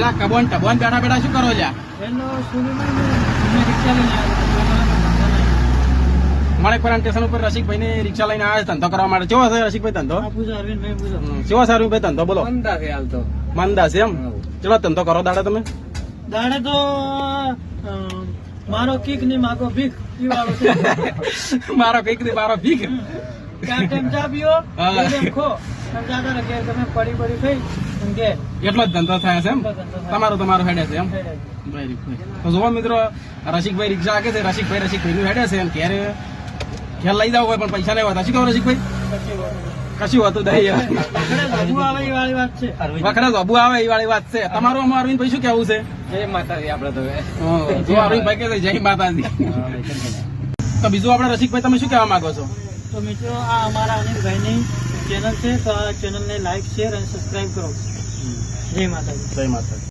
પેલા કબોન ટબોન બેઠા બેઠા શું કરો લ્યા? માણેકપરા સ્ટેશન ઉપર રસિકભાઈ ને રિક્ષા લઈને આવ્યા ધંધો કરવા માટે. કેવો છે રસિકભાઈ ધંધો? કેવો છે અરવિંદભાઈ ધંધો? બોલો. મંદા છે એમ? ચલો ધંધો કરો દાડે તમે? દાડે તો મારો કીક ની માગો ભીખ ઈ વાળો છે. મારો કઈક ને મારો ભીખ. ચાર ટાઈમ ચા પીઓ, બે ટાઈમ ખો. સમજાતા ને ઘેર તમે પડી પડી ખાઈ અને ઘેર. એટલો જ ધંધો થાય છે એમ? તમારો હેડે છે એમ? હેડે. Very good. તો જોવા મિત્રો રસિકભાઈ રિક્ષા આગે છે. રસિકભાઈ નું હેડે છે એમ. ઘેર લઈ જાવ હોય પણ પૈસા નહીં હોતા. શું કહો રસિકભાઈ? કશું હતું નહીં. આબુ આવે એ વાળી વાત છે. વખડા અબુ આવે એ વાળી વાત છે. તમારું અમારું અરવિંદભાઈ શું કેવું છે? જય માતાજી. આપડે તો જો અરવિંદભાઈ કે છે જય માતાજી. તો બીજું આપણે રસિકભાઈ તમે શું કહેવા માંગો છો? તો મિત્રો આ અમારા અનિલભાઈની ચેનલ છે, તો આ ચેનલને લાઈક શેર અને સબસ્ક્રાઇબ કરો. જય માતાજી. જય માતાજી.